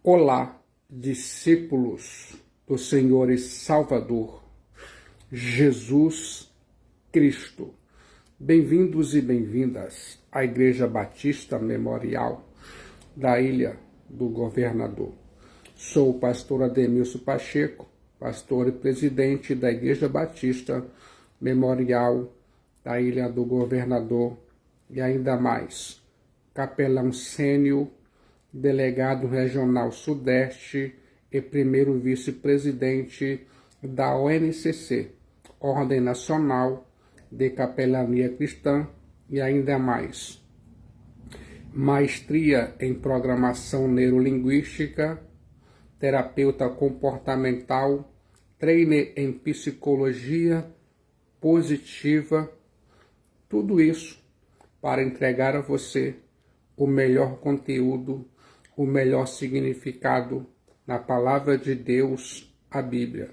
Olá, discípulos do Senhor e Salvador, Jesus Cristo. Bem-vindos e bem-vindas à Igreja Batista Memorial da Ilha do Governador. Sou o pastor Ademilson Pacheco, pastor e presidente da Igreja Batista Memorial da Ilha do Governador e ainda mais, capelão sênior, delegado regional Sudeste e primeiro vice-presidente da ONCC, Ordem Nacional de Capelania Cristã, e ainda mais, maestria em programação neurolinguística, terapeuta comportamental, trainer em psicologia positiva, tudo isso para entregar a você o melhor conteúdo, o melhor significado na palavra de Deus, a Bíblia.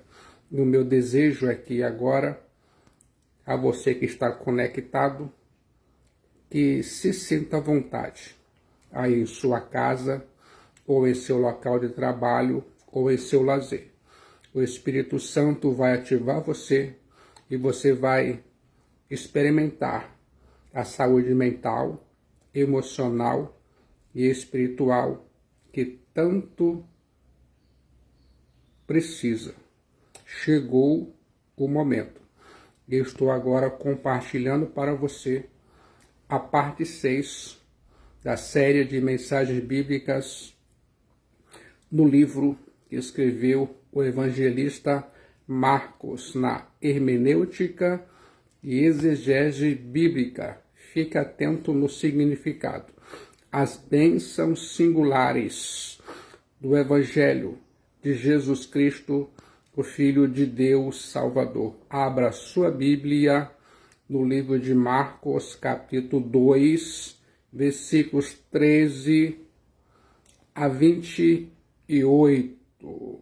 E o meu desejo é que agora, a você que está conectado, que se sinta à vontade, aí em sua casa, ou em seu local de trabalho, ou em seu lazer. O Espírito Santo vai ativar você e você vai experimentar a saúde mental, emocional e espiritual que tanto precisa. Chegou o momento. Eu estou agora compartilhando para você a parte 6 da série de mensagens bíblicas no livro que escreveu o evangelista Marcos, na hermenêutica e exegese bíblica. Fique atento no significado. As bênçãos singulares do Evangelho de Jesus Cristo, o Filho de Deus Salvador. Abra sua Bíblia no livro de Marcos, capítulo 2, versículos 13 a 28.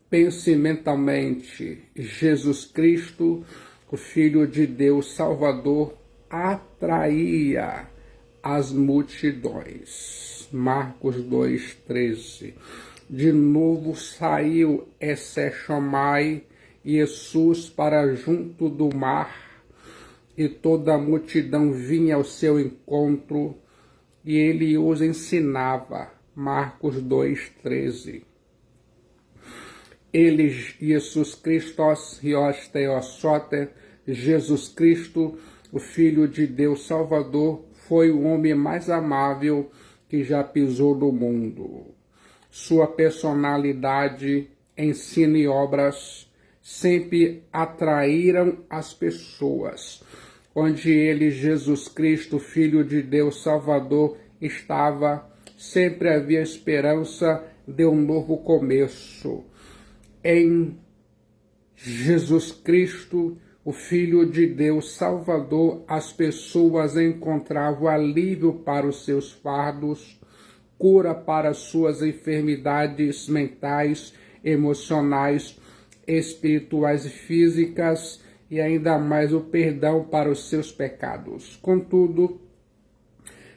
Pense mentalmente, Jesus Cristo, o Filho de Deus Salvador, atraía as multidões. Marcos 2:13. De novo saiu esse chamai Jesus para junto do mar, e toda a multidão vinha ao seu encontro, e ele os ensinava. Marcos 2:13. Ele, Jesus Cristo, Jesus Cristo, o Filho de Deus Salvador, foi o homem mais amável que já pisou no mundo. Sua personalidade, ensino e obras sempre atraíram as pessoas. Onde ele, Jesus Cristo, Filho de Deus Salvador, estava, sempre havia esperança de um novo começo. Em Jesus Cristo, o Filho de Deus Salvador, as pessoas encontravam alívio para os seus fardos, cura para suas enfermidades mentais, emocionais, espirituais e físicas, e ainda mais o perdão para os seus pecados. Contudo,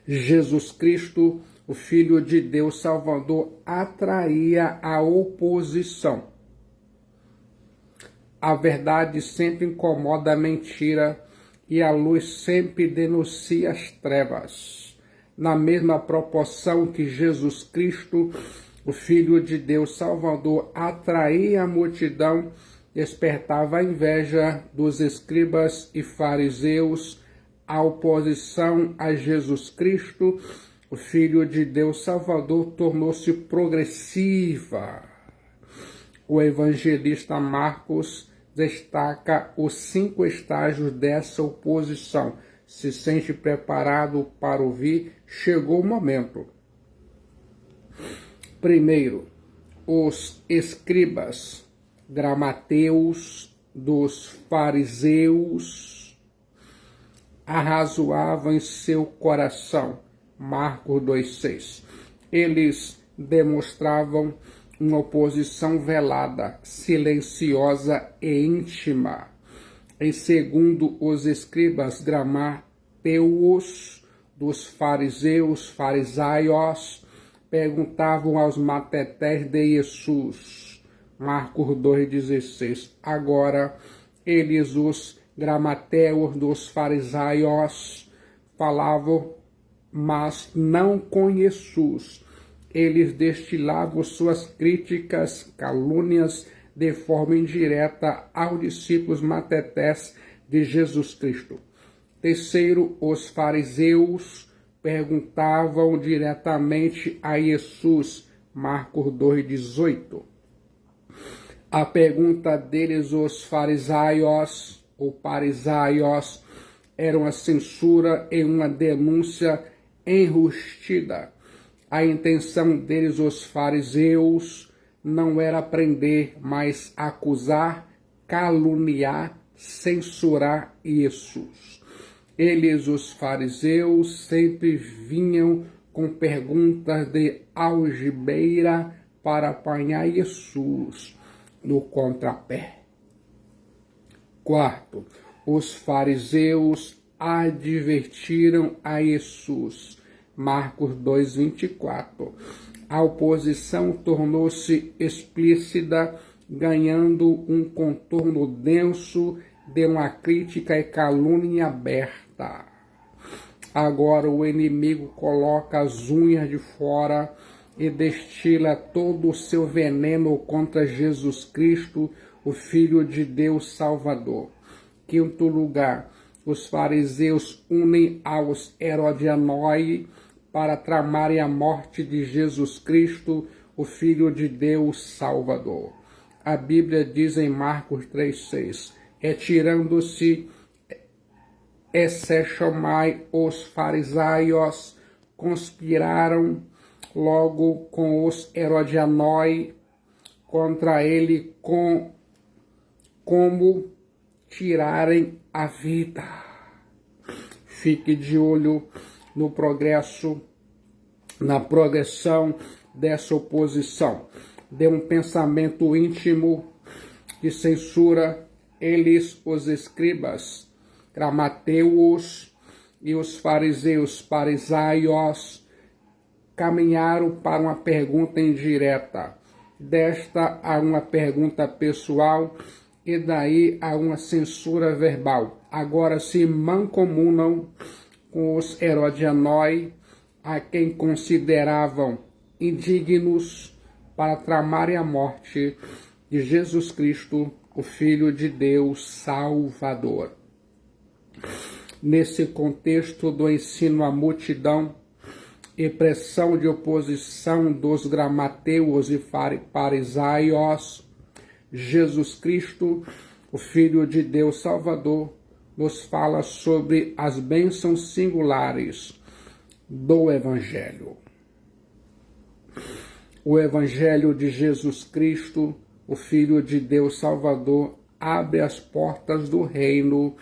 Jesus Cristo, o Filho de Deus Salvador, atraía a oposição. A verdade sempre incomoda a mentira e a luz sempre denuncia as trevas. Na mesma proporção que Jesus Cristo, o Filho de Deus Salvador, atraía a multidão, despertava a inveja dos escribas e fariseus. A oposição a Jesus Cristo, o Filho de Deus Salvador, tornou-se progressiva. O evangelista Marcos destaca os 5 estágios dessa oposição. Se sente preparado para ouvir? Chegou o momento. Primeiro, os escribas, gramateus dos fariseus, arrazoavam em seu coração. Marcos 2:6. Eles demonstravam uma oposição velada, silenciosa e íntima. Em segundo, os escribas gramateus dos fariseus, farisaios, perguntavam aos matetés de Jesus. Marcos 2,16. Agora, eles, os gramateus dos farisaicos, falavam, mas não com Jesus. Eles destilavam suas críticas, calúnias, de forma indireta aos discípulos matetés de Jesus Cristo. Terceiro, os fariseus perguntavam diretamente a Jesus. Marcos 2,18. A pergunta deles, os farisaios, ou parisaios, era uma censura e uma denúncia enrustida. A intenção deles, os fariseus, não era prender, mas acusar, caluniar, censurar Jesus. Eles, os fariseus, sempre vinham com perguntas de algibeira para apanhar Jesus no contrapé. Quarto, os fariseus advertiram a Jesus. Marcos 2,24. A oposição tornou-se explícita, ganhando um contorno denso de uma crítica e calúnia aberta. Agora o inimigo coloca as unhas de fora e destila todo o seu veneno contra Jesus Cristo, o Filho de Deus Salvador. Quinto lugar, os fariseus unem aos herodianoi para tramarem a morte de Jesus Cristo, o Filho de Deus Salvador. A Bíblia diz em Marcos 3,6, retirando-se Essechomai, os farisaios conspiraram logo com os herodianoi contra ele como tirarem a vida. Fique de olho no progresso, na progressão dessa oposição. De um pensamento íntimo de censura, eles, os escribas, gramateus e os fariseus, parisaios, caminharam para uma pergunta indireta. Desta a uma pergunta pessoal e daí a uma censura verbal. Agora se mancomunam com os herodianoi, a quem consideravam indignos, para tramarem a morte de Jesus Cristo, o Filho de Deus Salvador. Nesse contexto do ensino à multidão e pressão de oposição dos gramateus e farisaios, Jesus Cristo, o Filho de Deus Salvador, nos fala sobre as bênçãos singulares do Evangelho. O Evangelho de Jesus Cristo, o Filho de Deus Salvador, abre as portas do reino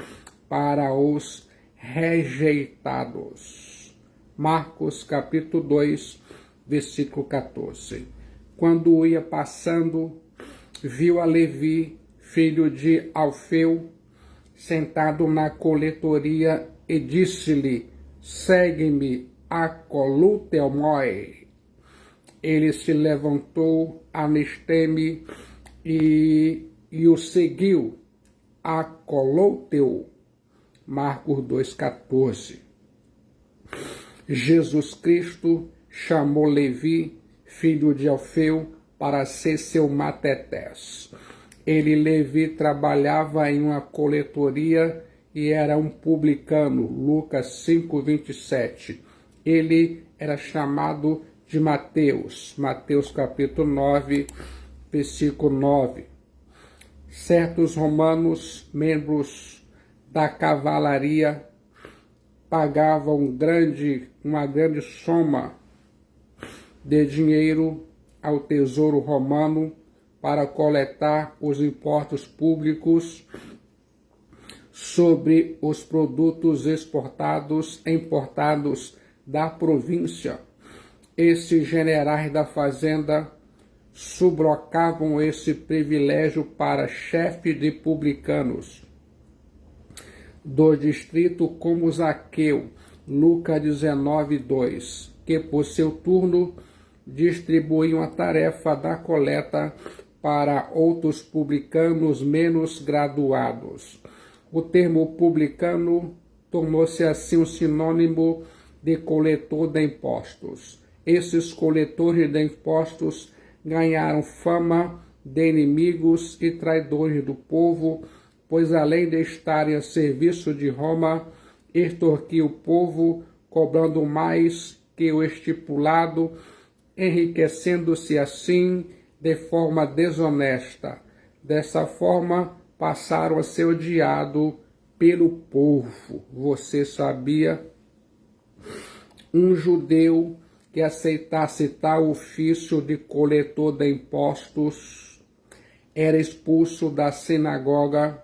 para os rejeitados. Marcos capítulo 2, versículo 14. Quando ia passando, viu a Levi, filho de Alfeu, sentado na coletoria e disse-lhe, segue-me a colutelmoi. Ele se levantou anisteme e o seguiu a coloteu. Marcos 2,14. Jesus Cristo chamou Levi, filho de Alfeu, para ser seu matetés. Ele, Levi, trabalhava em uma coletoria e era um publicano. Lucas 5,27. Ele era chamado de Mateus. Mateus capítulo 9, versículo 9. Certos romanos, membros da cavalaria, pagavam uma grande soma de dinheiro ao tesouro romano para coletar os impostos públicos sobre os produtos exportados e importados da província. Esses generais da fazenda subrogavam esse privilégio para chefes de publicanos do distrito como Zaqueu, Lucas 19:2, que por seu turno distribuíam a tarefa da coleta para outros publicanos menos graduados. O termo publicano tornou-se assim um sinônimo de coletor de impostos. Esses coletores de impostos ganharam fama de inimigos e traidores do povo, pois além de estarem a serviço de Roma, extorquiam o povo, cobrando mais que o estipulado, enriquecendo-se assim de forma desonesta. Dessa forma, passaram a ser odiados pelo povo. Você sabia? Um judeu que aceitasse tal ofício de coletor de impostos era expulso da sinagoga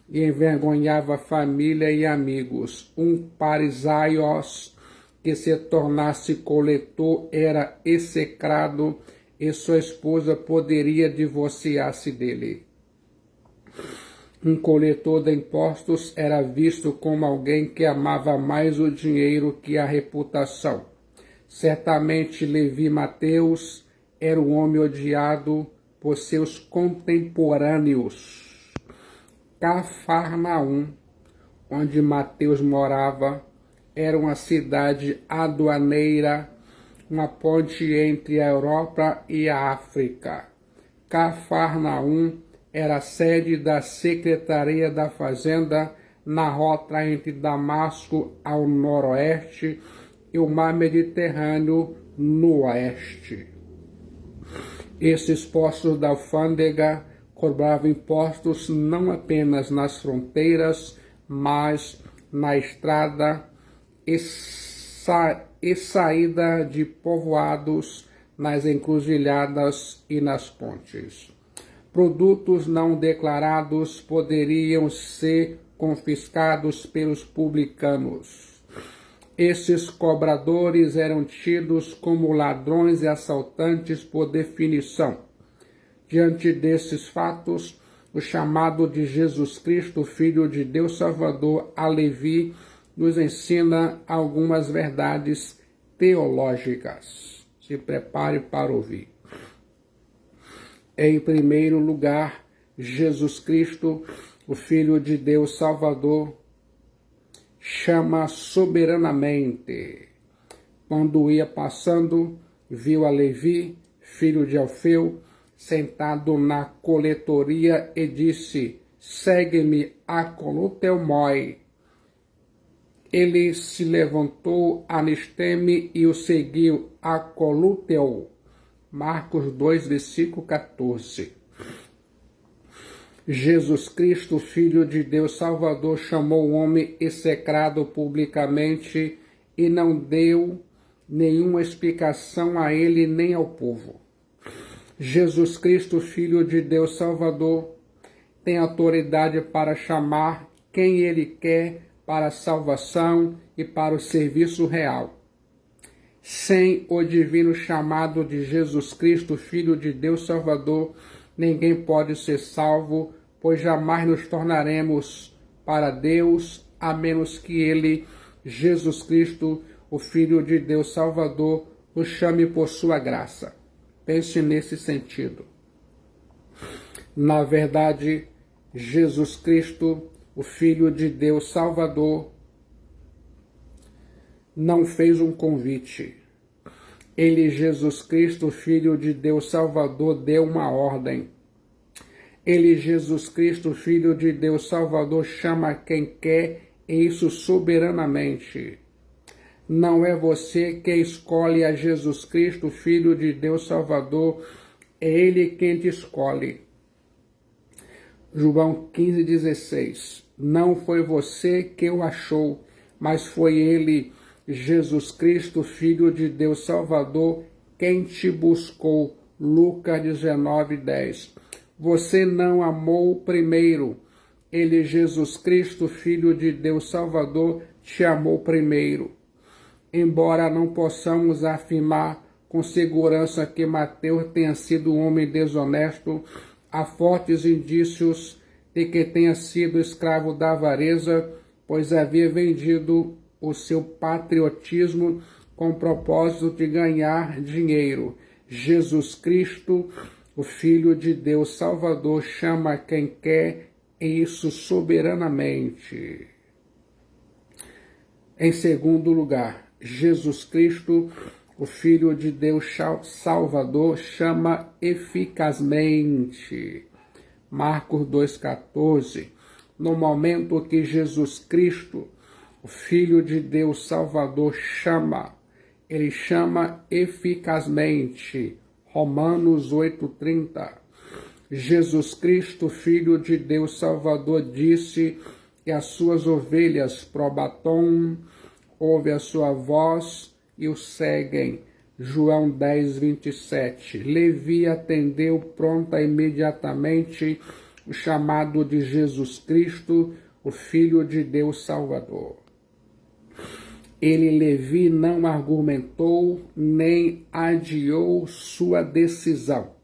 e envergonhava família e amigos. Um farisaios que se tornasse coletor era execrado e sua esposa poderia divorciar-se dele. Um coletor de impostos era visto como alguém que amava mais o dinheiro que a reputação. Certamente Levi Mateus era um homem odiado por seus contemporâneos. Cafarnaum, onde Mateus morava, era uma cidade aduaneira, uma ponte entre a Europa e a África. Cafarnaum era a sede da Secretaria da Fazenda na rota entre Damasco ao noroeste e o Mar Mediterrâneo no oeste. Esses postos da alfândega cobravam impostos não apenas nas fronteiras, mas na estrada e saída de povoados, nas encruzilhadas e nas pontes. Produtos não declarados poderiam ser confiscados pelos publicanos. Esses cobradores eram tidos como ladrões e assaltantes por definição. Diante desses fatos, o chamado de Jesus Cristo, Filho de Deus Salvador, a Levi, nos ensina algumas verdades teológicas. Se prepare para ouvir. Em primeiro lugar, Jesus Cristo, o Filho de Deus Salvador, chama soberanamente. Quando ia passando, viu a Levi, filho de Alfeu, sentado na coletoria e disse: segue-me a coluteumoi. Ele se levantou a Nisteme e o seguiu a coluteu. Marcos 2, versículo 14. Jesus Cristo, Filho de Deus Salvador, chamou o homem execrado publicamente e não deu nenhuma explicação a ele nem ao povo. Jesus Cristo, Filho de Deus Salvador, tem autoridade para chamar quem ele quer para a salvação e para o serviço real. Sem o divino chamado de Jesus Cristo, Filho de Deus Salvador, ninguém pode ser salvo, pois jamais nos tornaremos para Deus, a menos que Ele, Jesus Cristo, o Filho de Deus Salvador, nos chame por sua graça. Pense nesse sentido. Na verdade, Jesus Cristo, o Filho de Deus Salvador, não fez um convite. Ele, Jesus Cristo, Filho de Deus Salvador, deu uma ordem. Ele, Jesus Cristo, Filho de Deus Salvador, chama quem quer, e isso soberanamente. Não é você que escolhe a Jesus Cristo, Filho de Deus Salvador, é Ele quem te escolhe. João 15,16. Não foi você que o achou, mas foi Ele, Jesus Cristo, Filho de Deus Salvador, quem te buscou. Lucas 19:10. Você não amou primeiro. Ele, Jesus Cristo, Filho de Deus Salvador, te amou primeiro. Embora não possamos afirmar com segurança que Mateus tenha sido um homem desonesto, há fortes indícios de que tenha sido escravo da avareza, pois havia vendido o seu patriotismo com o propósito de ganhar dinheiro. Jesus Cristo, o Filho de Deus Salvador, chama quem quer, e isso soberanamente. Em segundo lugar, Jesus Cristo, o Filho de Deus Salvador, chama eficazmente. Marcos 2,14. No momento que Jesus Cristo, o Filho de Deus Salvador, ele chama eficazmente. Romanos 8,30. Jesus Cristo, Filho de Deus Salvador, disse que as suas ovelhas probatom, ouve a sua voz e o seguem. João 10:27. Levi atendeu pronta imediatamente o chamado de Jesus Cristo, o Filho de Deus Salvador. Levi, não argumentou nem adiou sua decisão.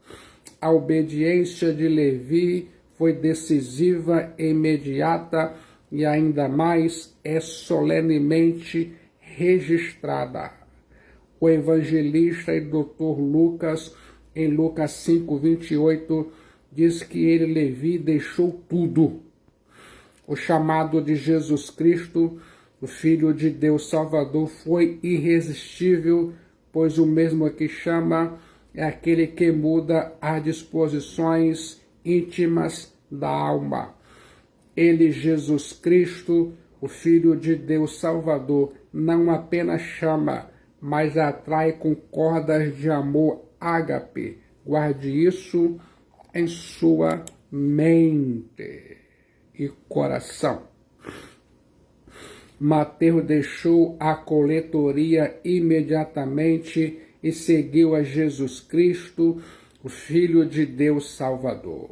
A obediência de Levi foi decisiva, imediata e ainda mais é solenemente registrada. O evangelista e doutor Lucas, em Lucas 5:28, diz que Levi deixou tudo. O chamado de Jesus Cristo, o Filho de Deus Salvador, foi irresistível, pois o mesmo que chama é aquele que muda as disposições íntimas da alma. Jesus Cristo, o Filho de Deus Salvador, não apenas chama, mas atrai com cordas de amor ágape. Guarde isso em sua mente e coração. Mateus deixou a coletoria imediatamente e seguiu a Jesus Cristo, o Filho de Deus Salvador.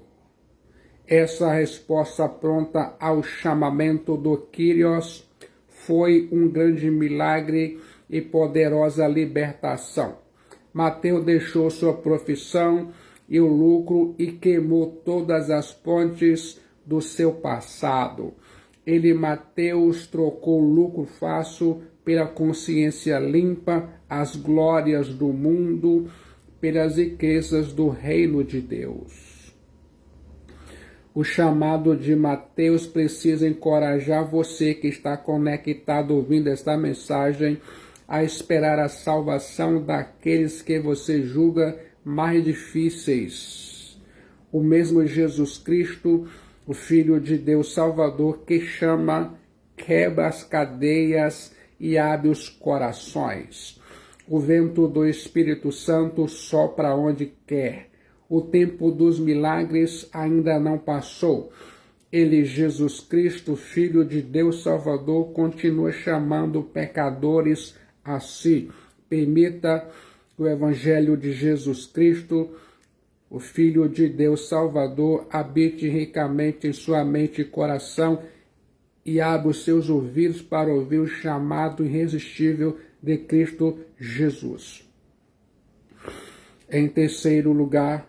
Essa resposta pronta ao chamamento do Kyrios foi um grande milagre e poderosa libertação. Mateus deixou sua profissão e o lucro e queimou todas as pontes do seu passado. Mateus, trocou o lucro fácil pela consciência limpa, as glórias do mundo, pelas riquezas do reino de Deus. O chamado de Mateus precisa encorajar você que está conectado ouvindo esta mensagem a esperar a salvação daqueles que você julga mais difíceis. O mesmo Jesus Cristo, o Filho de Deus Salvador, que chama, quebra as cadeias e abre os corações. O vento do Espírito Santo sopra onde quer. O tempo dos milagres ainda não passou. Jesus Cristo, Filho de Deus Salvador, continua chamando pecadores a si. Permita que o Evangelho de Jesus Cristo, o Filho de Deus Salvador, habite ricamente em sua mente e coração e abra os seus ouvidos para ouvir o chamado irresistível de Cristo Jesus. Em terceiro lugar,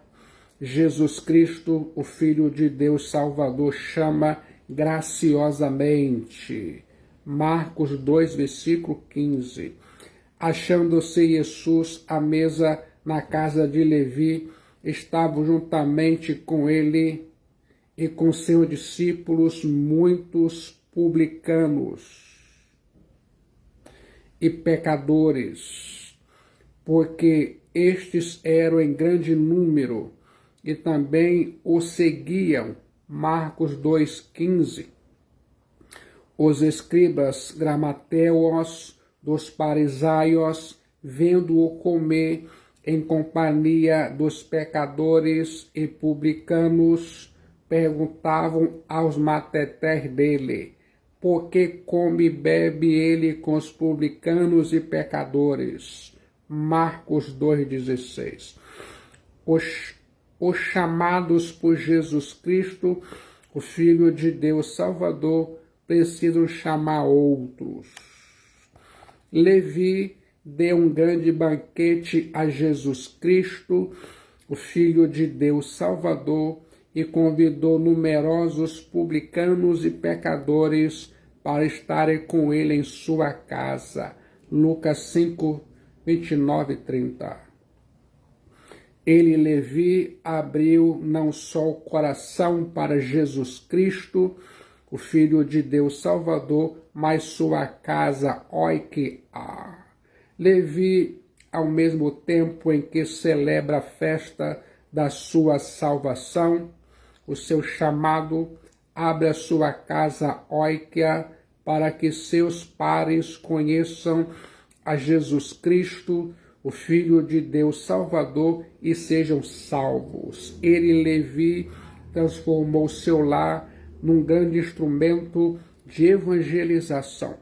Jesus Cristo, o Filho de Deus Salvador, chama graciosamente. Marcos 2, versículo 15. Achando-se Jesus à mesa na casa de Levi, estavam juntamente com ele e com seus discípulos muitos publicanos e pecadores, porque estes eram em grande número e também o seguiam. Marcos 2,15. Os escribas gramateus dos farisaios, vendo-o comer em companhia dos pecadores e publicanos, perguntavam aos matetés dele: por que come e bebe ele com os publicanos e pecadores? Marcos 2,16. Os chamados por Jesus Cristo, o Filho de Deus Salvador, precisam chamar outros. Levi deu um grande banquete a Jesus Cristo, o Filho de Deus Salvador, e convidou numerosos publicanos e pecadores para estarem com ele em sua casa. Lucas 5, 29 e 30. Ele, Levi, abriu não só o coração para Jesus Cristo, o Filho de Deus Salvador, mas sua casa oikia. Levi, ao mesmo tempo em que celebra a festa da sua salvação, o seu chamado, abre a sua casa oikia para que seus pares conheçam a Jesus Cristo, o Filho de Deus Salvador, e sejam salvos. Ele, Levi, transformou seu lar num grande instrumento de evangelização.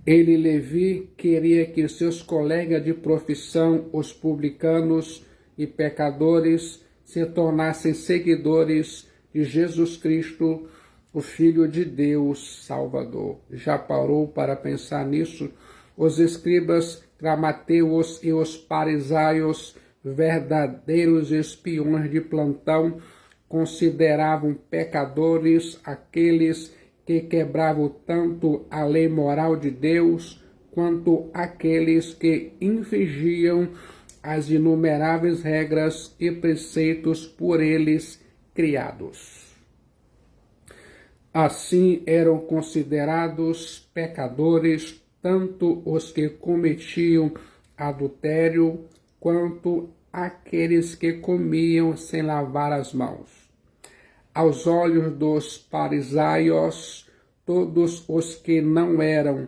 Ele, Levi, queria que seus colegas de profissão, os publicanos e pecadores, se tornassem seguidores de Jesus Cristo, o Filho de Deus Salvador. Já parou para pensar nisso? Os escribas, gramateus e os farisaios, verdadeiros espiões de plantão, consideravam pecadores aqueles que quebravam tanto a lei moral de Deus, quanto aqueles que infringiam as inumeráveis regras e preceitos por eles criados. Assim eram considerados pecadores tanto os que cometiam adultério, quanto aqueles que comiam sem lavar as mãos. Aos olhos dos farisaios, todos os que não eram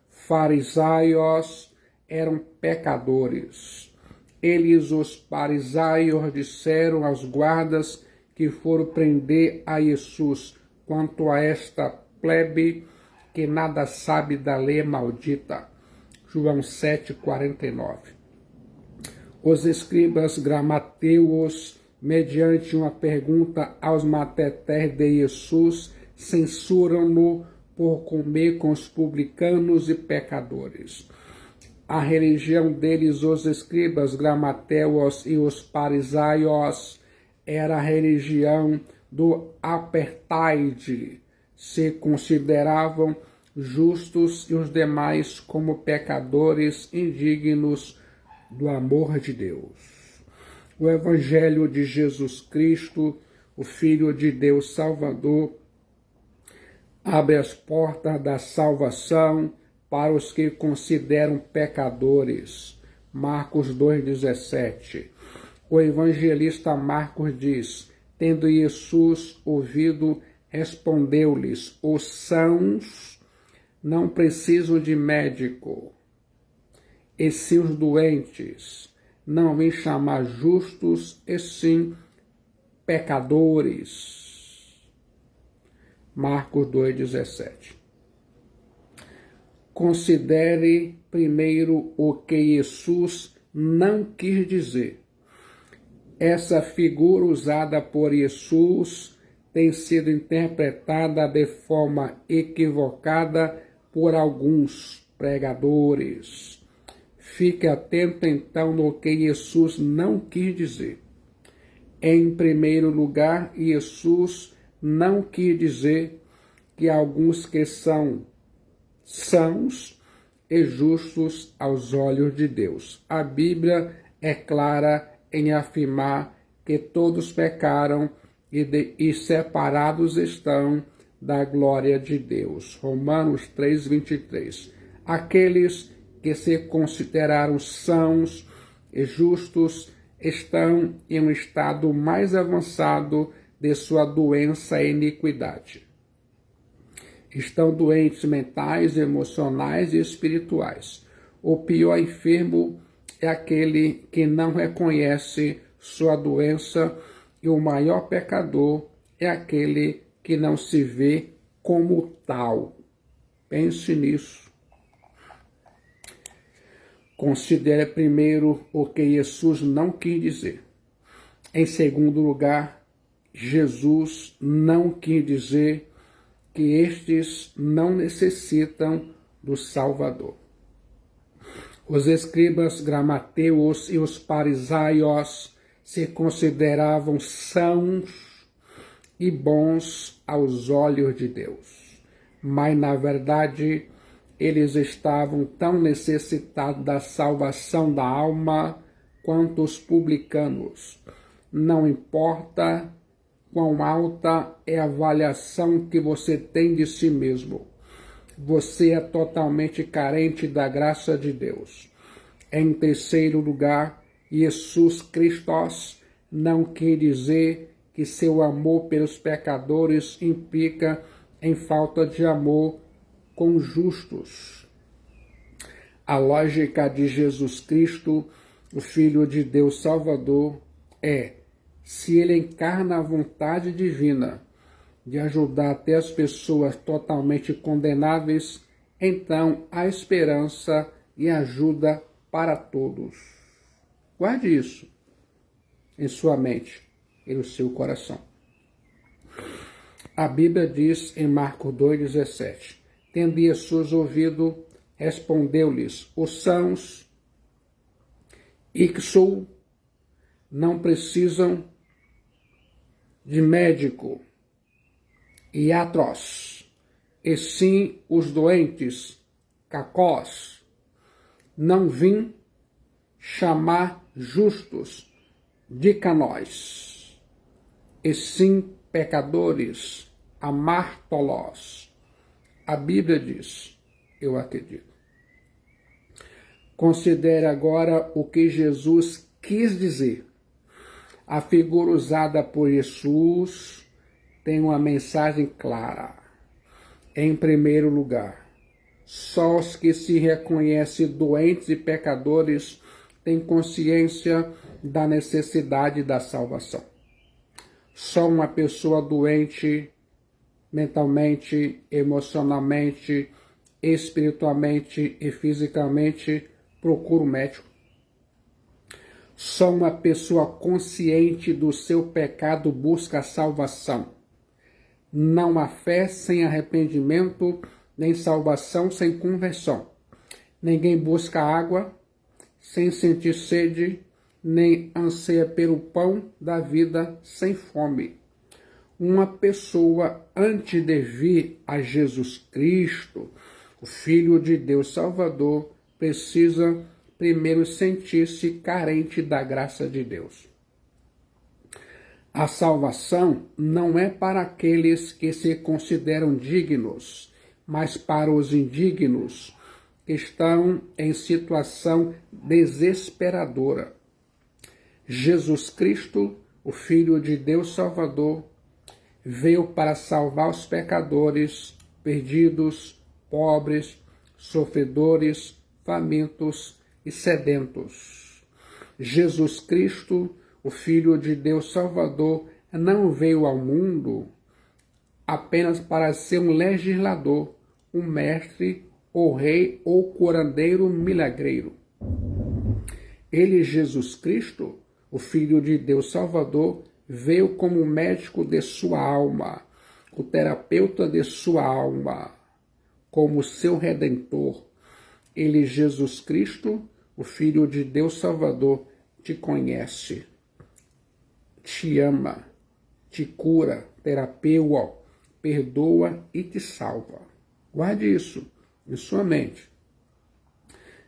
farisaios eram pecadores. Eles, os farisaios, disseram aos guardas que foram prender a Jesus: quanto a esta plebe que nada sabe da lei maldita. João 7,49. Os escribas gramateus, mediante uma pergunta aos matetés de Jesus, censuram-no por comer com os publicanos e pecadores. A religião deles, os escribas gramateus e os farisaios, era a religião do apartheid. Se consideravam justos e os demais como pecadores indignos do amor de Deus. O Evangelho de Jesus Cristo, o Filho de Deus Salvador, abre as portas da salvação para os que consideram pecadores. Marcos 2,17. O evangelista Marcos diz: tendo Jesus ouvido, respondeu-lhes: os sãos não precisam de médico, e se os doentes, não vêm chamar justos, e sim pecadores. Marcos 2,17. Considere primeiro o que Jesus não quis dizer. Essa figura usada por Jesus tem sido interpretada de forma equivocada por alguns pregadores. Fique atento então no que Jesus não quis dizer. Em primeiro lugar, Jesus não quis dizer que alguns que são sãos e justos aos olhos de Deus. A Bíblia é clara em afirmar que todos pecaram e separados estão da glória de Deus. Romanos 3:23. Aqueles que se consideraram sãos e justos estão em um estado mais avançado de sua doença e iniquidade. Estão doentes mentais, emocionais e espirituais. O pior enfermo é aquele que não reconhece sua doença, e o maior pecador é aquele que não se vê como tal. Pense nisso. Considere primeiro o que Jesus não quis dizer. Em segundo lugar, Jesus não quis dizer que estes não necessitam do Salvador. Os escribas gramateus e os farisaios se consideravam sãos e bons aos olhos de Deus, mas na verdade Eles estavam tão necessitados da salvação da alma quanto os publicanos. Não importa quão alta é a avaliação que você tem de si mesmo. Você é totalmente carente da graça de Deus. Em terceiro lugar, Jesus Cristo não quer dizer que seu amor pelos pecadores implica em falta de amor com os justos. A lógica de Jesus Cristo, o Filho de Deus Salvador, é: se ele encarna a vontade divina de ajudar até as pessoas totalmente condenáveis, então há esperança e ajuda para todos. Guarde isso em sua mente e no seu coração. A Bíblia diz em Marcos 2,17: tendo Jesus ouvido, respondeu-lhes: os sãos ixo não precisam de médico, iatros, e sim os doentes, kakós. Não vim chamar justos, dícanos, e sim pecadores, amártolos. A Bíblia diz, eu acredito. Considere agora o que Jesus quis dizer. A figura usada por Jesus tem uma mensagem clara. Em primeiro lugar, só os que se reconhecem doentes e pecadores têm consciência da necessidade da salvação. Só uma pessoa doente mentalmente, emocionalmente, espiritualmente e fisicamente procura um médico. Só uma pessoa consciente do seu pecado busca a salvação. Não há fé sem arrependimento, nem salvação sem conversão. Ninguém busca água sem sentir sede, nem anseia pelo pão da vida sem fome. Uma pessoa, antes de vir a Jesus Cristo, o Filho de Deus Salvador, precisa primeiro sentir-se carente da graça de Deus. A salvação não é para aqueles que se consideram dignos, mas para os indignos que estão em situação desesperadora. Jesus Cristo, o Filho de Deus Salvador, veio para salvar os pecadores, perdidos, pobres, sofredores, famintos e sedentos. Jesus Cristo, o Filho de Deus Salvador, não veio ao mundo apenas para ser um legislador, um mestre, ou rei, ou curandeiro milagreiro. Ele, Jesus Cristo, o Filho de Deus Salvador, veio como médico de sua alma, o terapeuta de sua alma, como seu redentor. Ele, Jesus Cristo, o Filho de Deus Salvador, te conhece, te ama, te cura, terapeuta, perdoa e te salva. Guarde isso em sua mente.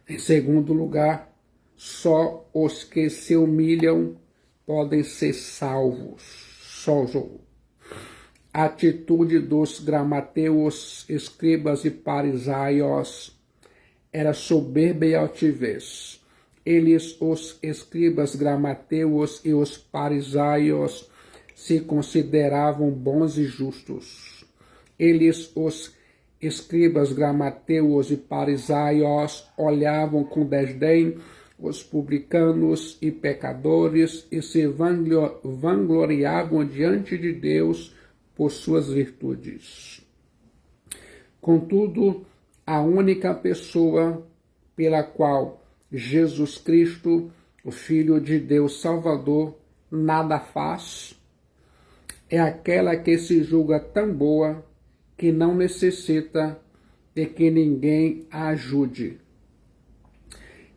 Em segundo lugar, só os que se humilham podem ser salvos. Sozo. A atitude dos gramateus, escribas e farisaios era soberba e altivez. Eles, os escribas, gramateus e os farisaios, se consideravam bons e justos. Eles, os escribas, gramateus e farisaios, olhavam com desdém os publicanos e pecadores e se vangloriavam diante de Deus por suas virtudes. Contudo, a única pessoa pela qual Jesus Cristo, o Filho de Deus Salvador, nada faz, é aquela que se julga tão boa que não necessita de que ninguém a ajude.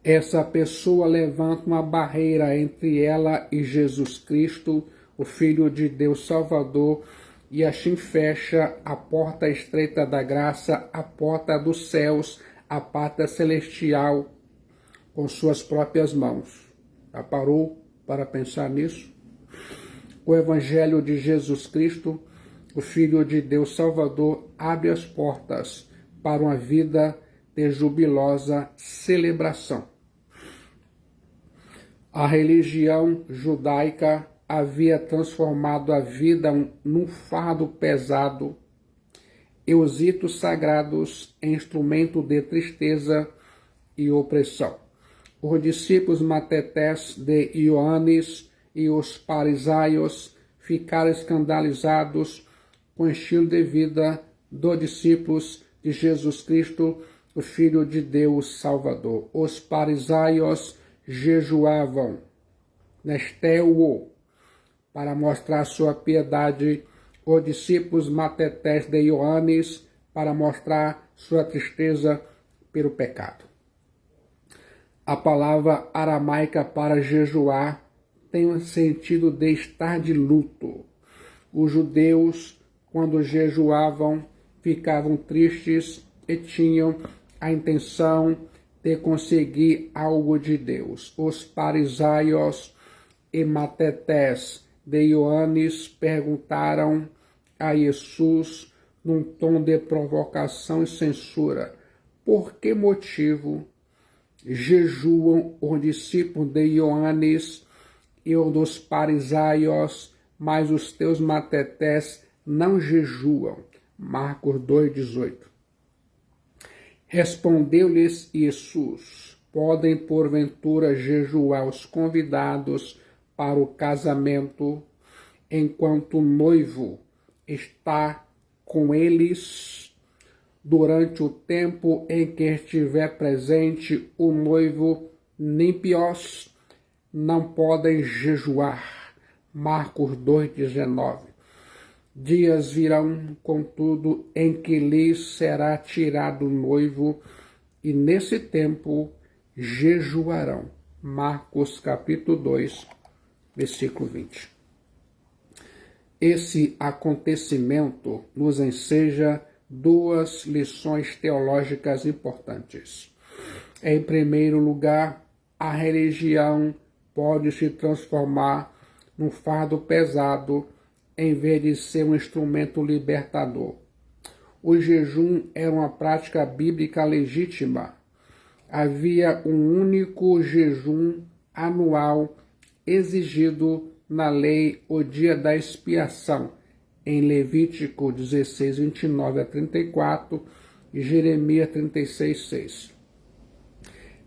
Essa pessoa levanta uma barreira entre ela e Jesus Cristo, o Filho de Deus Salvador, e assim fecha a porta estreita da graça, a porta dos céus, a pátria celestial, com suas próprias mãos. Já parou para pensar nisso? O Evangelho de Jesus Cristo, o Filho de Deus Salvador, abre as portas para uma vida de jubilosa celebração. A religião judaica havia transformado a vida num fardo pesado e os ritos sagrados em instrumento de tristeza e opressão. Os discípulos matetés de Ioannis e os farisaios ficaram escandalizados com o estilo de vida dos discípulos de Jesus Cristo, o Filho de Deus Salvador. Os farisaios jejuavam nesteuo para mostrar sua piedade, os discípulos matetés de Ioannis para mostrar sua tristeza pelo pecado. A palavra aramaica para jejuar tem um sentido de estar de luto. Os judeus, quando jejuavam, ficavam tristes e tinham a intenção de conseguir algo de Deus. Os farisaios e matetés de Ioannis perguntaram a Jesus, num tom de provocação e censura, por que motivo jejuam os discípulos de Ioannis e os dos farisaios, mas os teus matetés não jejuam? Marcos 2,18. Respondeu-lhes Jesus, podem porventura jejuar os convidados para o casamento, enquanto o noivo está com eles? Durante o tempo em que estiver presente o noivo, nímpios não podem jejuar. Marcos 2,19. Dias virão, contudo, em que lhes será tirado o noivo, e nesse tempo jejuarão. Marcos capítulo 2, versículo 20. Esse acontecimento nos enseja duas lições teológicas importantes. Em primeiro lugar, a religião pode se transformar num fardo pesado em vez de ser um instrumento libertador. O jejum era uma prática bíblica legítima. Havia um único jejum anual exigido na lei, o dia da expiação, em Levítico 16, 29 a 34 e Jeremias 36, 6.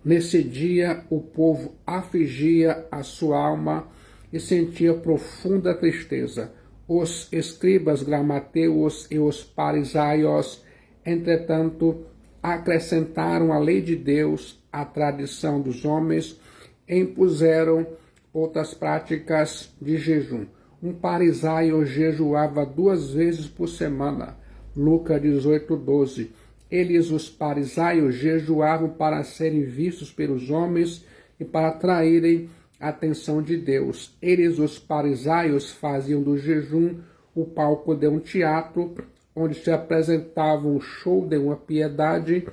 Nesse dia, o povo afligia a sua alma e sentia profunda tristeza. Os escribas gramateus e os farisaios, entretanto, acrescentaram à lei de Deus a tradição dos homens e impuseram outras práticas de jejum. Um farisaio jejuava 2 vezes por semana. Lucas 18:12. Eles, os farisaios, jejuavam para serem vistos pelos homens e para atraírem a atenção de Deus. Eles, os farisaios, faziam do jejum o palco de um teatro, onde se apresentava um show de uma piedade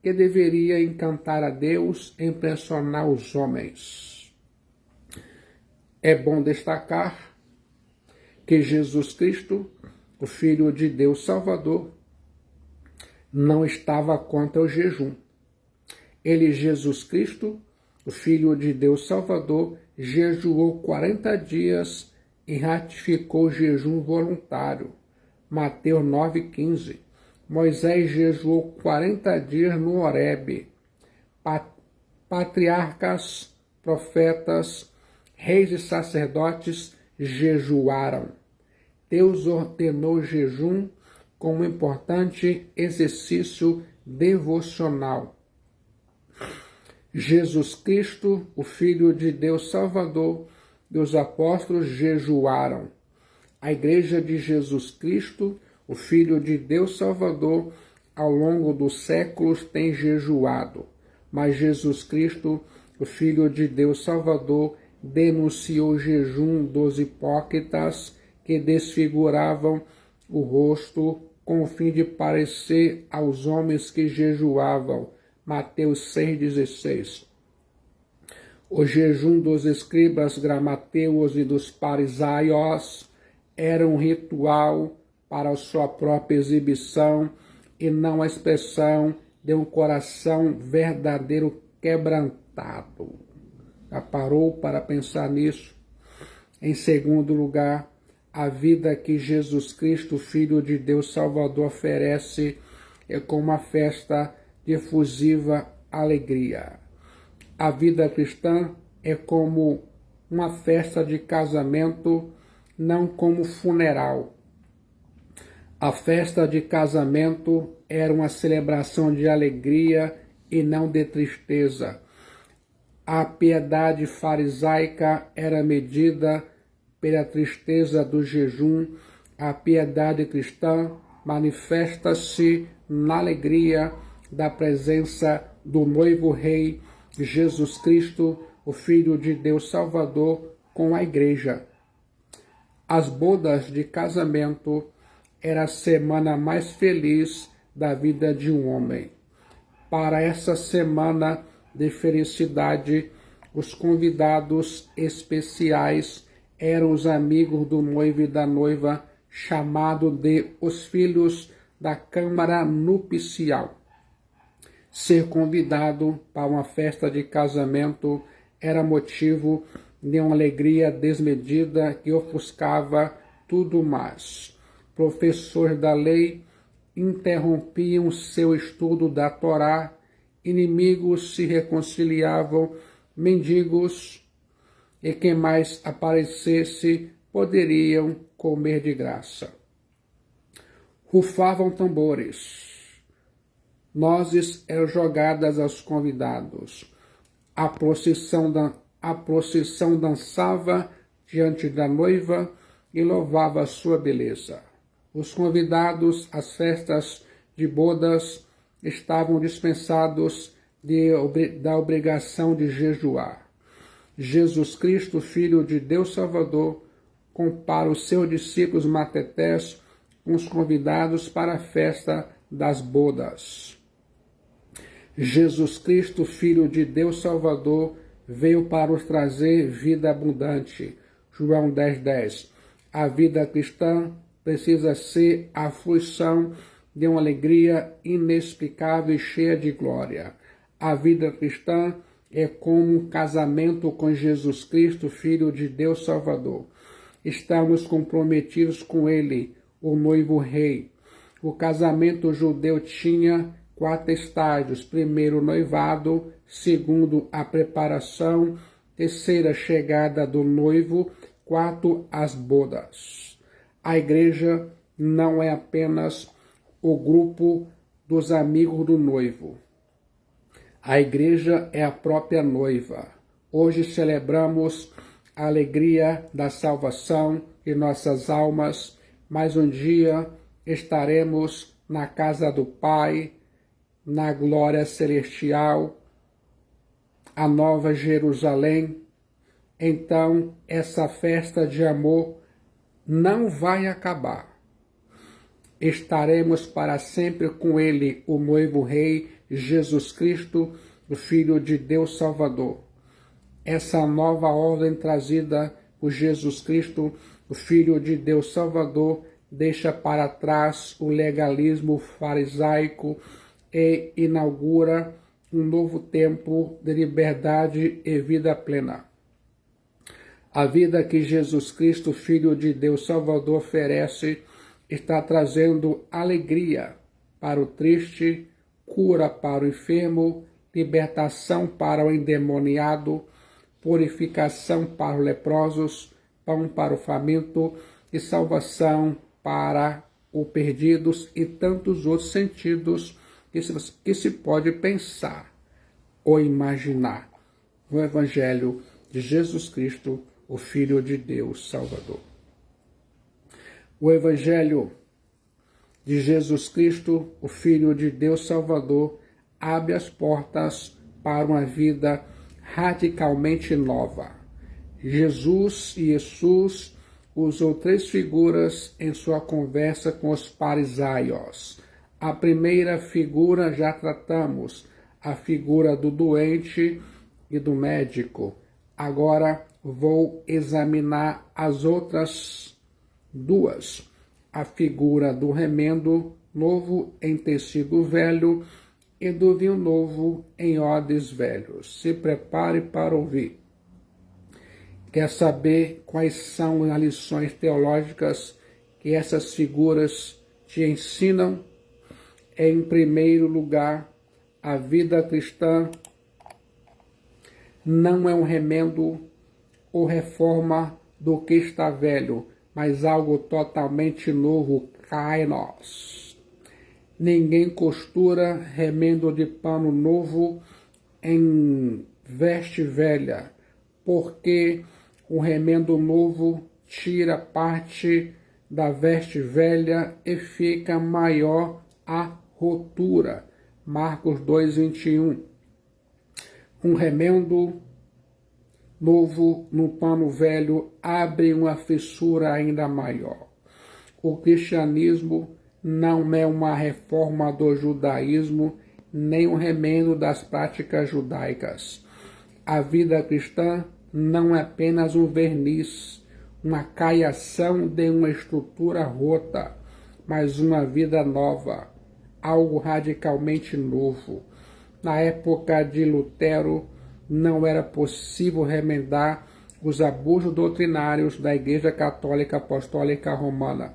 que deveria encantar a Deus e impressionar os homens. É bom destacar que Jesus Cristo, o Filho de Deus Salvador, não estava contra o jejum. Ele, Jesus Cristo, o Filho de Deus Salvador, jejuou 40 dias e ratificou o jejum voluntário. Mateus 9,15. Moisés jejuou 40 dias no Horebe. Patriarcas, profetas, reis e sacerdotes jejuaram. Deus ordenou jejum como um importante exercício devocional. Jesus Cristo, o Filho de Deus Salvador, e os apóstolos jejuaram. A Igreja de Jesus Cristo, o Filho de Deus Salvador, ao longo dos séculos tem jejuado. Mas Jesus Cristo, o Filho de Deus Salvador, denunciou o jejum dos hipócritas que desfiguravam o rosto, com o fim de parecer aos homens que jejuavam. Mateus 6,16. O jejum dos escribas gramateus e dos farisaios era um ritual para a sua própria exibição e não a expressão de um coração verdadeiro quebrantado. Já parou para pensar nisso? Em segundo lugar, a vida que Jesus Cristo, Filho de Deus Salvador, oferece é como uma festa de efusiva alegria. A vida cristã é como uma festa de casamento, não como funeral. A festa de casamento era uma celebração de alegria e não de tristeza. A piedade farisaica era medida pela tristeza do jejum. A piedade cristã manifesta-se na alegria da presença do noivo rei Jesus Cristo, o Filho de Deus Salvador, com a igreja. As bodas de casamento era a semana mais feliz da vida de um homem. Para essa semana de felicidade, os convidados especiais eram os amigos do noivo e da noiva, chamado de os filhos da câmara nupcial. Ser convidado para uma festa de casamento era motivo de uma alegria desmedida que ofuscava tudo mais. Professores da lei interrompiam seu estudo da Torá, inimigos se reconciliavam, mendigos e quem mais aparecesse poderiam comer de graça. Rufavam tambores. Nozes eram jogadas aos convidados. A procissão dançava diante da noiva e louvava a sua beleza. Os convidados às festas de bodas estavam dispensados da obrigação de jejuar. Jesus Cristo, Filho de Deus Salvador, compara os seus discípulos matetés com os convidados para a festa das bodas. Jesus Cristo, Filho de Deus Salvador, veio para nos trazer vida abundante. João 10:10. A vida cristã precisa ser a fruição de uma alegria inexplicável e cheia de glória. A vida cristã é como um casamento com Jesus Cristo, Filho de Deus Salvador. Estamos comprometidos com Ele, o noivo rei. O casamento judeu tinha 4 estágios. Primeiro, o noivado. Segundo, a preparação. Terceira, a chegada do noivo. 4, as bodas. A igreja não é apenas o grupo dos amigos do noivo. A igreja é a própria noiva. Hoje celebramos a alegria da salvação de nossas almas, mas um dia estaremos na casa do Pai, na glória celestial, a nova Jerusalém. Então, essa festa de amor não vai acabar. Estaremos para sempre com Ele, o noivo rei, Jesus Cristo, o Filho de Deus Salvador. Essa nova ordem trazida por Jesus Cristo, o Filho de Deus Salvador, deixa para trás o legalismo farisaico e inaugura um novo tempo de liberdade e vida plena. A vida que Jesus Cristo, Filho de Deus Salvador, oferece está trazendo alegria para o triste, cura para o enfermo, libertação para o endemoniado, purificação para os leprosos, pão para o faminto e salvação para os perdidos e tantos outros sentidos que se pode pensar ou imaginar no Evangelho de Jesus Cristo, o Filho de Deus Salvador. O Evangelho de Jesus Cristo, o Filho de Deus Salvador, abre as portas para uma vida radicalmente nova. Jesus usou três figuras em sua conversa com os farisaicos. A primeira figura já tratamos, a figura do doente e do médico. Agora vou examinar as outras duas, a figura do remendo novo em tecido velho e do vinho novo em odres velhos. Se prepare para ouvir. Quer saber quais são as lições teológicas que essas figuras te ensinam? Em primeiro lugar, a vida cristã não é um remendo ou reforma do que está velho, mas algo totalmente novo, kainos. Ninguém costura remendo de pano novo em veste velha, porque o remendo novo tira parte da veste velha e fica maior a rotura. Marcos 2:21. Um remendo novo no pano velho abre uma fissura ainda maior. O cristianismo não é uma reforma do judaísmo, nem um remendo das práticas judaicas. A vida cristã não é apenas um verniz, uma caiação de uma estrutura rota, mas uma vida nova, algo radicalmente novo. Na época de Lutero, não era possível remendar os abusos doutrinários da Igreja Católica Apostólica Romana.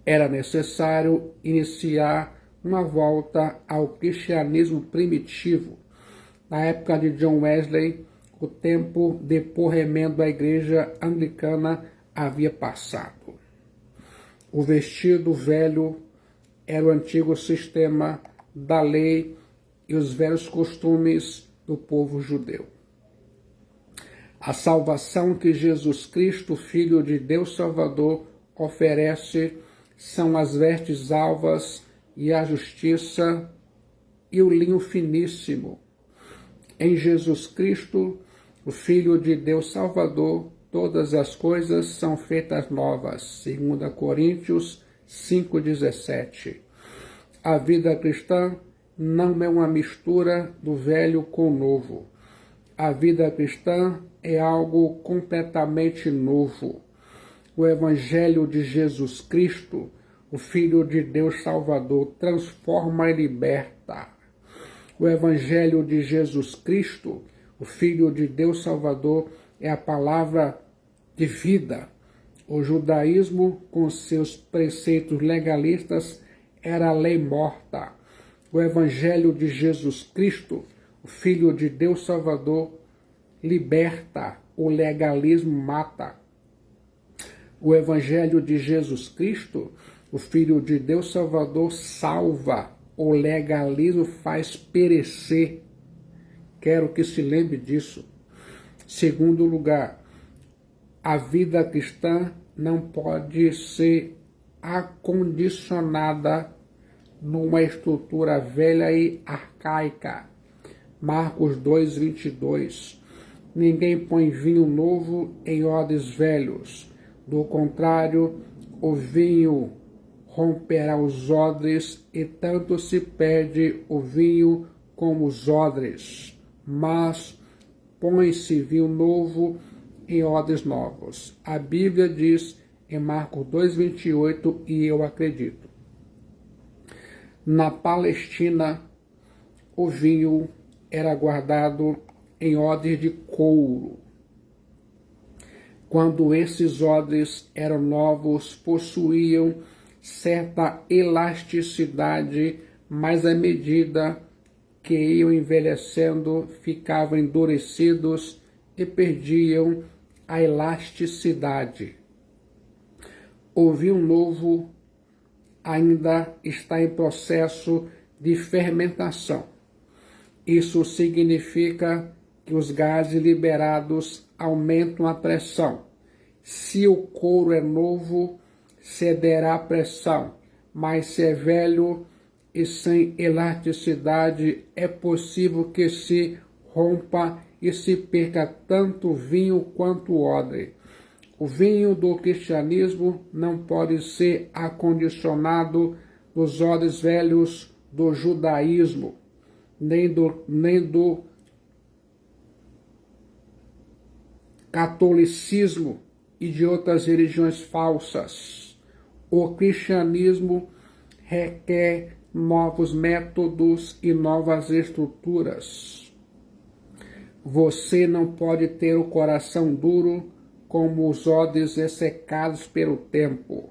Era necessário iniciar uma volta ao cristianismo primitivo. Na época de John Wesley, o tempo de pôr remendo à Igreja Anglicana havia passado. O vestido velho era o antigo sistema da lei e os velhos costumes do povo judeu. A salvação que Jesus Cristo, Filho de Deus Salvador, oferece são as vestes alvas e a justiça e o linho finíssimo. Em Jesus Cristo, o Filho de Deus Salvador, todas as coisas são feitas novas. 2 Coríntios 5,17. A vida cristã não é uma mistura do velho com o novo. A vida cristã é algo completamente novo. O Evangelho de Jesus Cristo, o Filho de Deus Salvador, transforma e liberta. O Evangelho de Jesus Cristo, o Filho de Deus Salvador, é a palavra de vida. O judaísmo, com seus preceitos legalistas, era a lei morta. O Evangelho de Jesus Cristo, o Filho de Deus Salvador, liberta. O legalismo mata. O Evangelho de Jesus Cristo, o Filho de Deus Salvador, salva. O legalismo faz perecer. Quero que se lembre disso. Segundo lugar, a vida cristã não pode ser acondicionada numa estrutura velha e arcaica. Marcos 2:22. Ninguém põe vinho novo em odres velhos. Do contrário, o vinho romperá os odres e tanto se perde o vinho como os odres. Mas põe-se vinho novo em odres novos. A Bíblia diz em Marcos 2:28 e eu acredito. Na Palestina, o vinho era guardado em odres de couro. Quando esses odres eram novos, possuíam certa elasticidade, mas à medida que iam envelhecendo, ficavam endurecidos e perdiam a elasticidade. O vinho novo ainda está em processo de fermentação. Isso significa que os gases liberados aumentam a pressão. Se o couro é novo, cederá a pressão, mas se é velho e sem elasticidade, é possível que se rompa e se perca tanto o vinho quanto o odre. O vinho do cristianismo não pode ser acondicionado nos odres velhos do judaísmo, nem do catolicismo e de outras religiões falsas. O cristianismo requer novos métodos e novas estruturas. Você não pode ter o coração duro como os odres ressecados pelo tempo.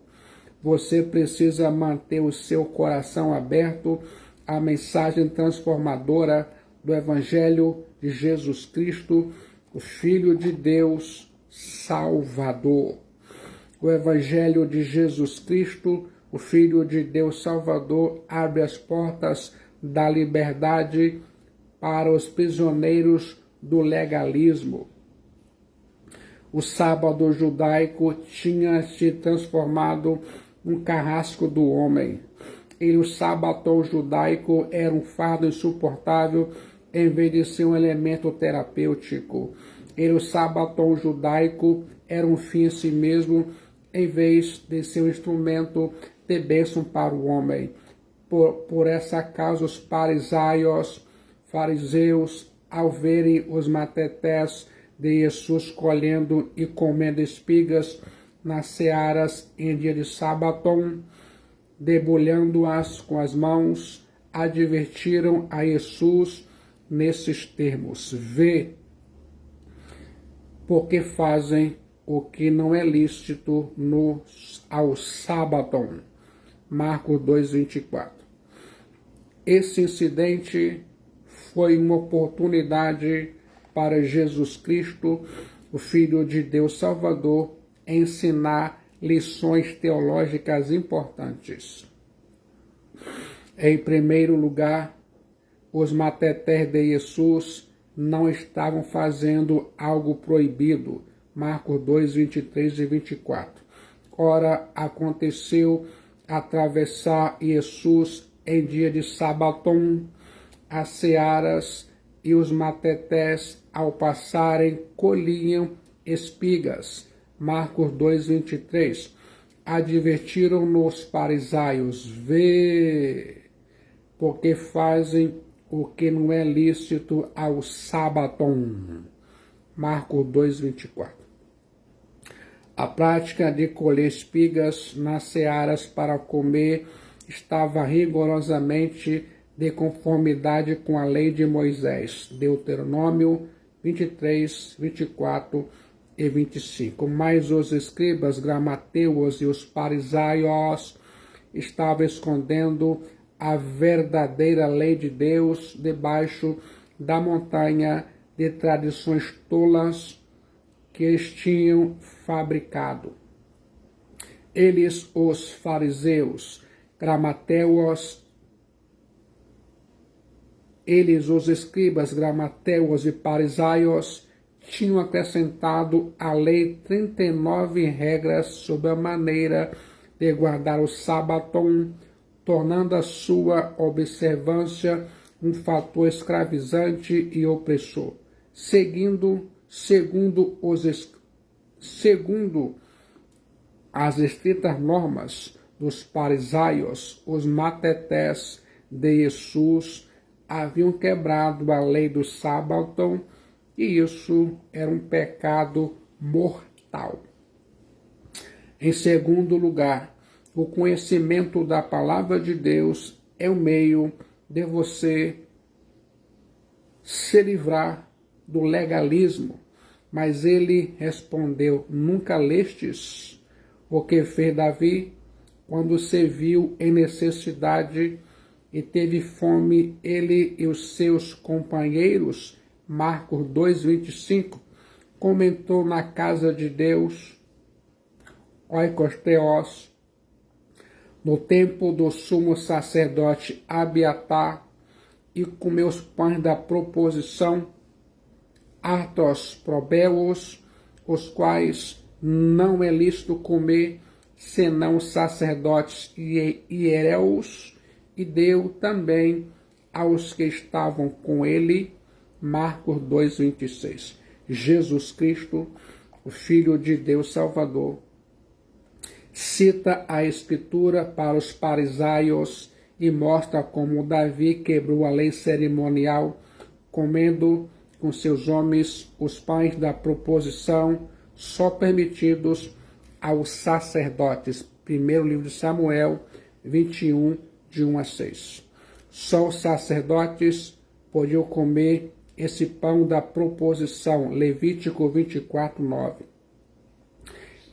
Você precisa manter o seu coração aberto à mensagem transformadora do Evangelho de Jesus Cristo, o Filho de Deus Salvador. O Evangelho de Jesus Cristo, o Filho de Deus Salvador, abre as portas da liberdade para os prisioneiros do legalismo. O sábado judaico tinha se transformado num carrasco do homem. E o sábado judaico era um fardo insuportável em vez de ser um elemento terapêutico. E o sábado judaico era um fim em si mesmo em vez de ser um instrumento de bênção para o homem. Por essa causa os fariseus, ao verem os matetés de Jesus colhendo e comendo espigas nas searas em dia de sábado, debulhando-as com as mãos, advertiram a Jesus nesses termos: vê, porque fazem o que não é lícito ao sábado. Marcos 2:24. Esse incidente foi uma oportunidade para Jesus Cristo, o Filho de Deus Salvador, ensinar lições teológicas importantes. Em primeiro lugar, os matetés de Jesus não estavam fazendo algo proibido. Marcos 2, 23 e 24. Ora, aconteceu atravessar Jesus em dia de sábado as searas, e os matetés, ao passarem, colhiam espigas. Marcos 2, 23. Advertiram-nos fariseus: vê, porque fazem o que não é lícito ao sábado. Marcos 2, 24. A prática de colher espigas nas searas para comer estava rigorosamente de conformidade com a lei de Moisés. Deuteronômio 23, 24 e 25. Mas os escribas, gramateus e os fariseus estavam escondendo a verdadeira lei de Deus debaixo da montanha de tradições tolas que eles tinham fabricado. Eles, os fariseus, gramateus, os escribas, gramateus e fariseus, tinham acrescentado à lei 39 regras sobre a maneira de guardar o sábado, tornando a sua observância um fator escravizante e opressor. Segundo as estritas normas dos fariseus, os matetés de Jesus haviam quebrado a lei do sábado, e isso era um pecado mortal. Em segundo lugar, o conhecimento da palavra de Deus é o meio de você se livrar do legalismo. Mas ele respondeu: nunca lestes o que fez Davi quando se viu em necessidade e teve fome, ele e os seus companheiros? Marcos 2:25. Comentou na casa de Deus, oikosteos, no tempo do sumo sacerdote Abiatar, e comeu os pães da proposição, artos probeus, os quais não é lícito comer, senão os sacerdotes e hieréus, e deu também aos que estavam com ele. Marcos 2:26. Jesus Cristo, o Filho de Deus Salvador. Cita a Escritura para os farisaicos e mostra como Davi quebrou a lei cerimonial, comendo com seus homens os pães da proposição, só permitidos aos sacerdotes. Primeiro livro de Samuel 21, de 1 a 6. Só os sacerdotes podiam comer esse pão da proposição. Levítico 24, 9.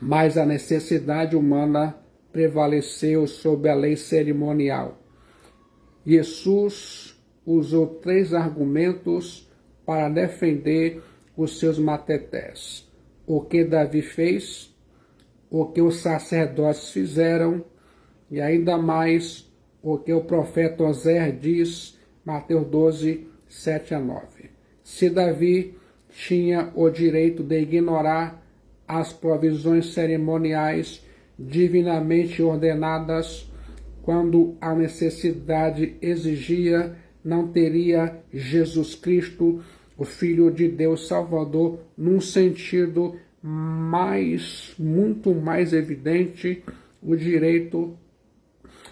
Mas a necessidade humana prevaleceu sobre a lei cerimonial. Jesus usou 3 argumentos para defender os seus matetés: o que Davi fez, o que os sacerdotes fizeram e ainda mais o que o profeta Osés diz, Mateus 12, 7 a 9. Se Davi tinha o direito de ignorar as provisões cerimoniais divinamente ordenadas, quando a necessidade exigia, não teria Jesus Cristo, o Filho de Deus Salvador, num sentido muito mais evidente, o direito,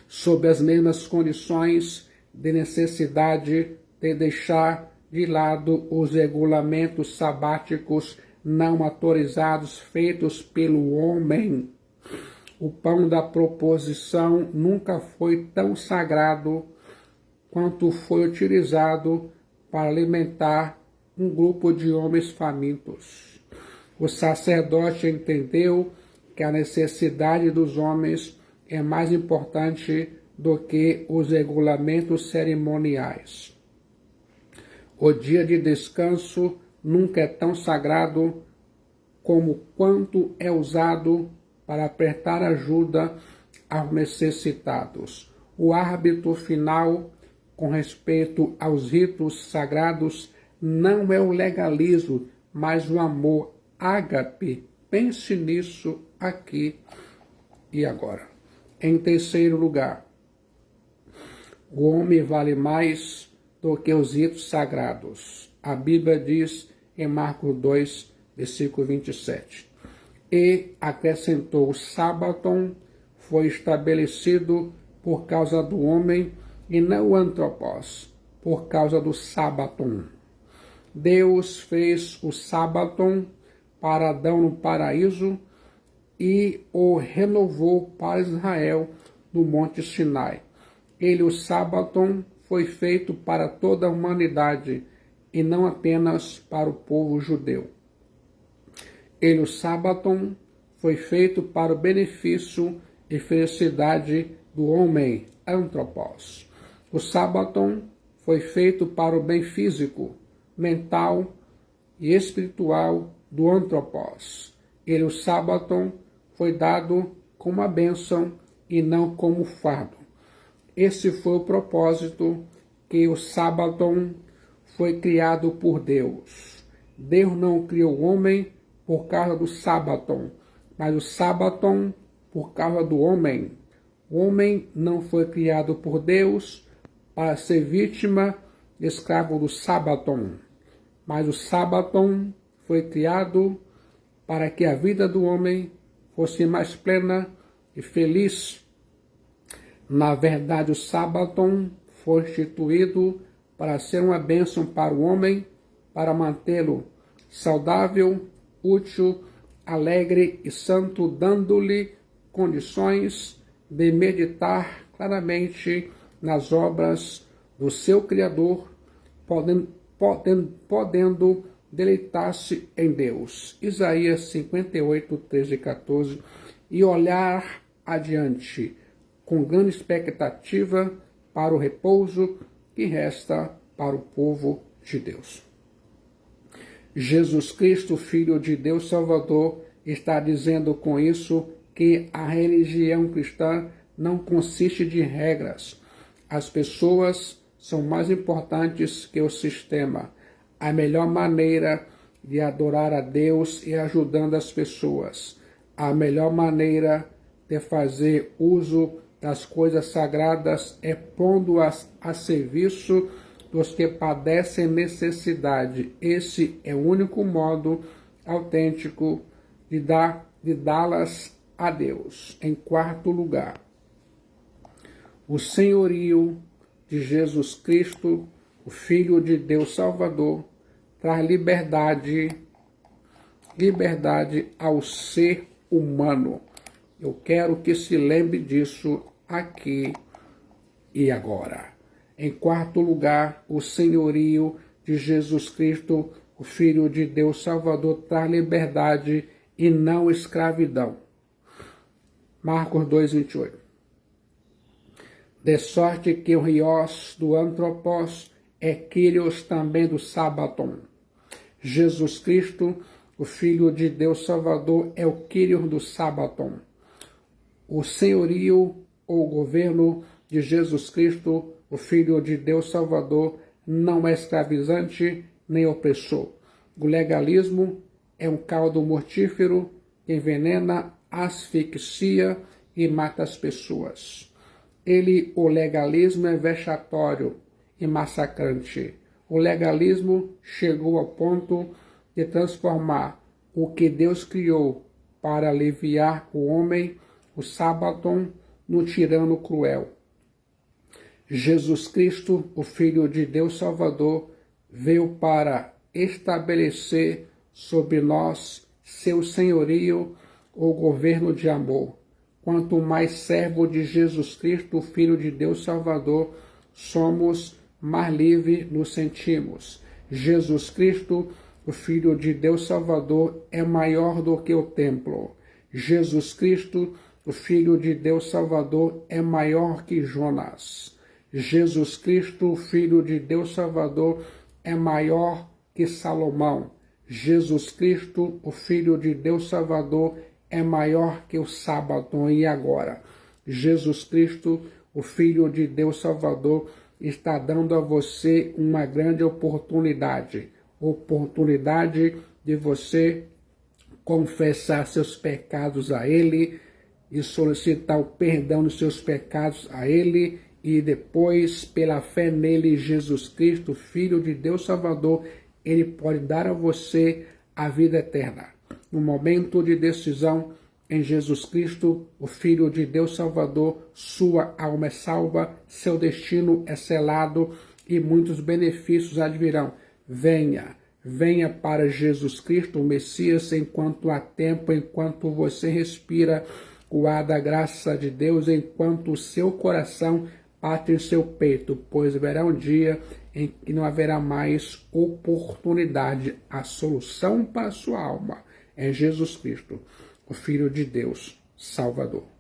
sob as mesmas condições de necessidade, de deixar de lado os regulamentos sabáticos não autorizados feitos pelo homem. O pão da proposição nunca foi tão sagrado quanto foi utilizado para alimentar um grupo de homens famintos. O sacerdote entendeu que a necessidade dos homens é mais importante do que os regulamentos cerimoniais. O dia de descanso nunca é tão sagrado como quanto é usado para prestar ajuda aos necessitados. O árbitro final com respeito aos ritos sagrados não é o legalismo, mas o amor ágape. Pense nisso aqui e agora. Em terceiro lugar, o homem vale mais do que os ritos sagrados. A Bíblia diz em Marcos 2, versículo 27. E acrescentou: o sábado foi estabelecido por causa do homem e não o antropós, por causa do sábado. Deus fez o sábado para Adão no paraíso e o renovou para Israel no Monte Sinai. O sábado foi feito para toda a humanidade e não apenas para o povo judeu. O sábado foi feito para o benefício e felicidade do homem, antropós. O sábado foi feito para o bem físico, mental e espiritual do antropós. O sábado foi dado como uma bênção e não como fardo. Esse foi o propósito que o sábado foi criado por Deus. Deus não criou o homem por causa do sábado, mas o sábado por causa do homem. O homem não foi criado por Deus para ser vítima, escravo do sábado, mas o sábado foi criado para que a vida do homem fosse mais plena e feliz. Na verdade, o sábado foi instituído para ser uma bênção para o homem, para mantê-lo saudável, útil, alegre e santo, dando-lhe condições de meditar claramente nas obras do seu Criador, podendo deleitar-se em Deus. Isaías 58, 13 e 14. E olhar adiante, com grande expectativa para o repouso que resta para o povo de Deus. Jesus Cristo, Filho de Deus Salvador, está dizendo com isso que a religião cristã não consiste de regras. As pessoas são mais importantes que o sistema. A melhor maneira de adorar a Deus é ajudando as pessoas. A melhor maneira de fazer uso das coisas sagradas é pondo-as a serviço dos que padecem necessidade. Esse é o único modo autêntico de dá-las a Deus. Em quarto lugar, o senhorio de Jesus Cristo, o Filho de Deus Salvador, traz liberdade ao ser humano. Eu quero que se lembre disso aqui e agora. Em quarto lugar, o senhorio de Jesus Cristo, o Filho de Deus Salvador, traz liberdade e não escravidão. Marcos 2:28. De sorte que o rios do antropós é Kyrios também do Sabaton. Jesus Cristo, o Filho de Deus Salvador, é o Kyrios do Sabaton. O senhorio ou governo de Jesus Cristo, o Filho de Deus Salvador, não é escravizante nem opressor. O legalismo é um caldo mortífero que envenena, asfixia e mata as pessoas. O legalismo é vexatório e massacrante. O legalismo chegou ao ponto de transformar o que Deus criou para aliviar o homem, o Sábaton, no tirano cruel. Jesus Cristo, o Filho de Deus Salvador, veio para estabelecer sobre nós seu senhorio ou governo de amor. Quanto mais servo de Jesus Cristo, o Filho de Deus Salvador, somos, mais livres nos sentimos. Jesus Cristo, o Filho de Deus Salvador, é maior do que o templo. Jesus Cristo, o Filho de Deus Salvador, é maior que Jonas. Jesus Cristo, o Filho de Deus Salvador, é maior que Salomão. Jesus Cristo, o Filho de Deus Salvador, é maior que o Sábado. E agora, Jesus Cristo, o Filho de Deus Salvador, está dando a você uma grande oportunidade de você confessar seus pecados a Ele e solicitar o perdão dos seus pecados a Ele, e depois, pela fé nele, Jesus Cristo, Filho de Deus Salvador, Ele pode dar a você a vida eterna. No momento de decisão, em Jesus Cristo, o Filho de Deus Salvador, sua alma é salva, seu destino é selado e muitos benefícios advirão. Venha para Jesus Cristo, o Messias, enquanto há tempo, enquanto você respira o ar da graça de Deus, enquanto o seu coração bate em seu peito, pois haverá um dia em que não haverá mais oportunidade. A solução para a sua alma é Jesus Cristo, o Filho de Deus Salvador.